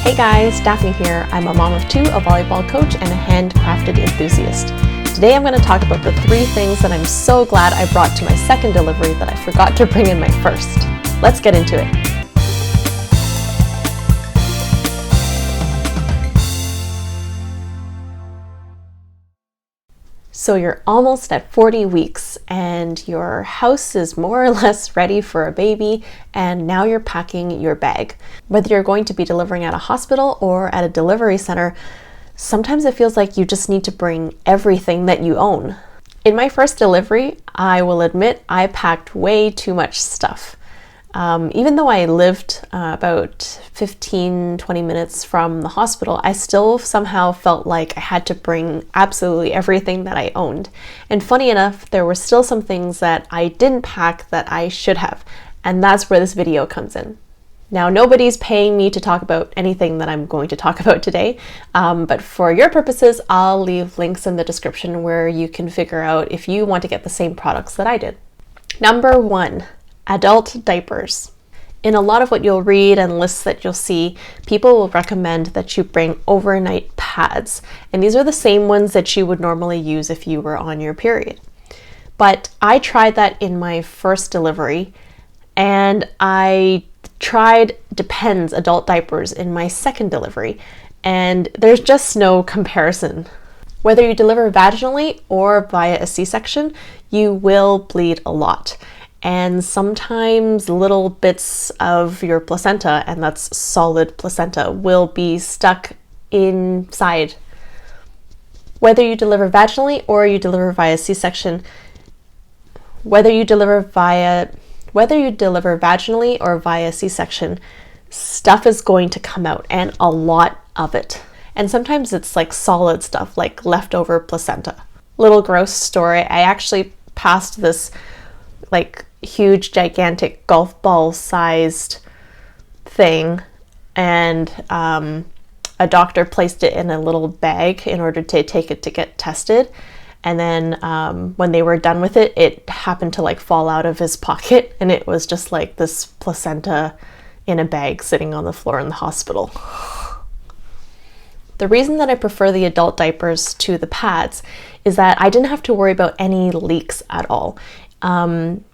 Hey guys, Daphne here. I'm a mom of two, a volleyball coach, and a handcrafted enthusiast. Today I'm going to talk about the 3 things that I'm so glad I brought to my second delivery that I forgot to bring in my first. Let's get into it. So you're almost at 40 weeks and your house is more or less ready for a baby, and now you're packing your bag. Whether you're going to be delivering at a hospital or at a delivery center, sometimes it feels like you just need to bring everything that you own. In my first delivery, I will admit I packed way too much stuff. Even though I lived about 15-20 minutes from the hospital, I still somehow felt like I had to bring absolutely everything that I owned. And funny enough, there were still some things that I didn't pack that I should have. And that's where this video comes in. Now, nobody's paying me to talk about anything that I'm going to talk about today, but for your purposes, I'll leave links in the description where you can figure out if you want to get the same products that I did. Number 1. Adult diapers. In a lot of what you'll read and lists that you'll see, people will recommend that you bring overnight pads. And these are the same ones that you would normally use if you were on your period. But I tried that in my first delivery, and I tried Depends adult diapers in my second delivery, and there's just no comparison. Whether you deliver vaginally or via a C-section, you will bleed a lot. And sometimes little bits of your placenta, and that's solid placenta, will be stuck inside. Whether you deliver vaginally or you deliver via C-section, whether you deliver vaginally or via C-section, stuff is going to come out, and a lot of it. And sometimes it's like solid stuff, like leftover placenta. Little gross story, I actually passed this like huge gigantic golf ball sized thing, and a doctor placed it in a little bag in order to take it to get tested, and then when they were done with it, it happened to like fall out of his pocket, and it was just like this placenta in a bag sitting on the floor in the hospital. The reason that I prefer the adult diapers to the pads is that I didn't have to worry about any leaks at all.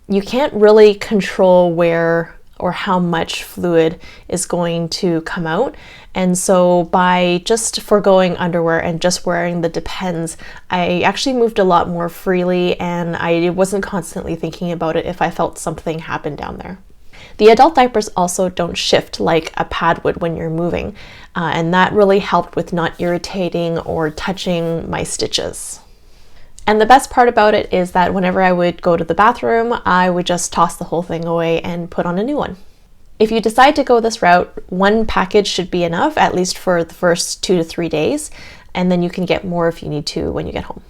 You can't really control where or how much fluid is going to come out. And so by just foregoing underwear and just wearing the Depends, I actually moved a lot more freely, and I wasn't constantly thinking about it if I felt something happen down there. The adult diapers also don't shift like a pad would when you're moving, and that really helped with not irritating or touching my stitches. And the best part about it is that whenever I would go to the bathroom, I would just toss the whole thing away and put on a new one. If you decide to go this route, 1 package should be enough, at least for the first 2 to 3 days, and then you can get more if you need to when you get home.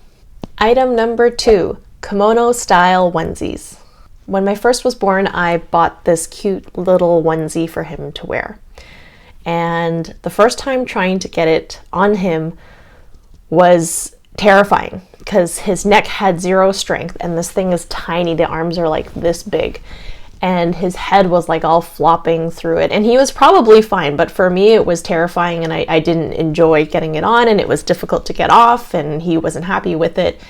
Item number 2, kimono style onesies. When my first was born, I bought this cute little onesie for him to wear. And the first time trying to get it on him was terrifying because his neck had 0 strength, and this thing is tiny. The arms are like this big, and his head was like all flopping through it, and he was probably fine, but for me it was terrifying, and I didn't enjoy getting it on, and it was difficult to get off, and he wasn't happy with it.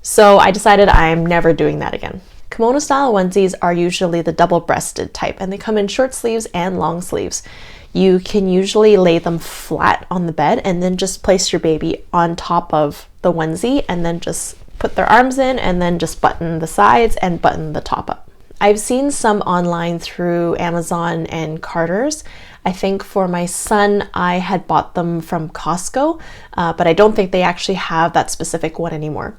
So I decided I'm never doing that again. Kimono style onesies are usually the double-breasted type, and they come in short sleeves and long sleeves. You can usually lay them flat on the bed and then just place your baby on top of the onesie, and then just put their arms in and then just button the sides and button the top up. I've seen some online through Amazon and Carter's. I think for my son, I had bought them from Costco, but I don't think they actually have that specific one anymore.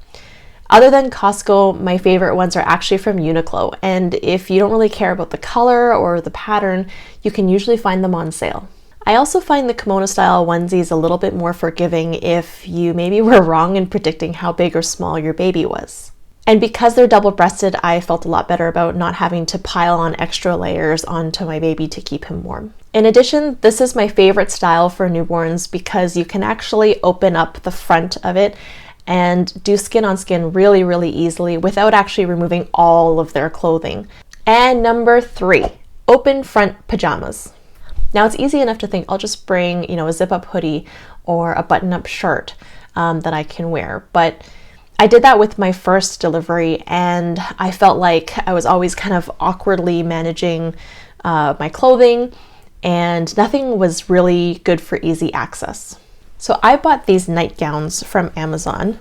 Other than Costco, my favorite ones are actually from Uniqlo, and if you don't really care about the color or the pattern, you can usually find them on sale. I also find the kimono style onesies a little bit more forgiving if you maybe were wrong in predicting how big or small your baby was. And because they're double-breasted, I felt a lot better about not having to pile on extra layers onto my baby to keep him warm. In addition, this is my favorite style for newborns because you can actually open up the front of it and do skin on skin really, really easily without actually removing all of their clothing. And number 3, open front pajamas. Now it's easy enough to think I'll just bring, a zip-up hoodie or a button-up shirt that I can wear. But I did that with my first delivery, and I felt like I was always kind of awkwardly managing my clothing, and nothing was really good for easy access. So I bought these nightgowns from Amazon,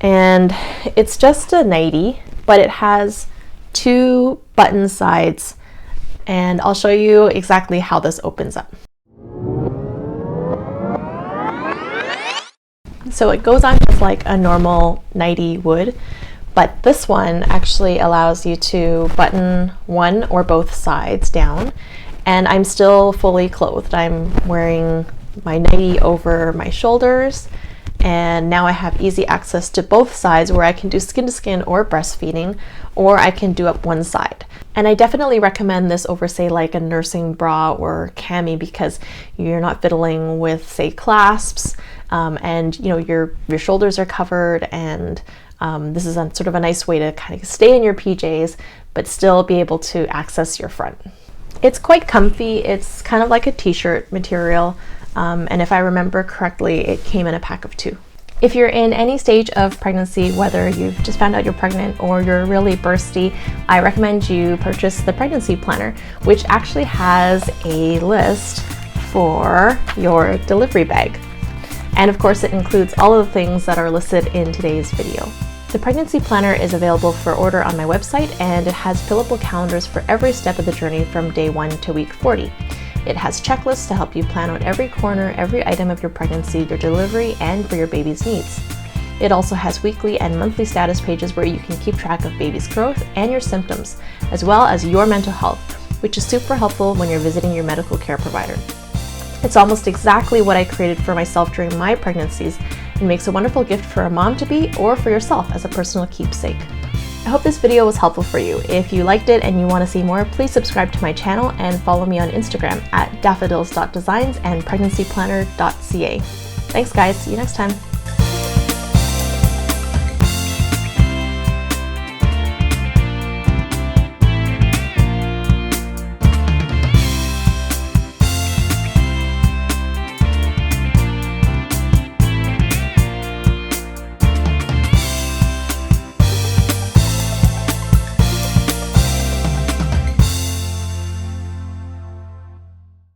and it's just a nightie, but it has 2 button sides, and I'll show you exactly how this opens up. So it goes on just like a normal nightie would, but this one actually allows you to button one or both sides down, and I'm still fully clothed. I'm wearing my nightie over my shoulders, and now I have easy access to both sides where I can do skin to skin or breastfeeding, or I can do up one side. And I definitely recommend this over, say, like a nursing bra or cami, because you're not fiddling with, say, clasps, and your shoulders are covered, and this is sort of a nice way to kind of stay in your PJs but still be able to access your front. It's quite comfy. It's kind of like a t-shirt material, and if I remember correctly, it came in a pack of 2. If you're in any stage of pregnancy, whether you've just found out you're pregnant or you're really bursty, I recommend you purchase the pregnancy planner, which actually has a list for your delivery bag. And of course, it includes all of the things that are listed in today's video. The pregnancy planner is available for order on my website, and it has fillable calendars for every step of the journey from day 1 to week 40. It has checklists to help you plan out every corner, every item of your pregnancy, your delivery, and for your baby's needs. It also has weekly and monthly status pages where you can keep track of baby's growth and your symptoms, as well as your mental health, which is super helpful when you're visiting your medical care provider. It's almost exactly what I created for myself during my pregnancies, and makes a wonderful gift for a mom-to-be or for yourself as a personal keepsake. I hope this video was helpful for you. If you liked it and you want to see more, please subscribe to my channel and follow me on Instagram at daffodils.designs and pregnancyplanner.ca. Thanks guys, see you next time.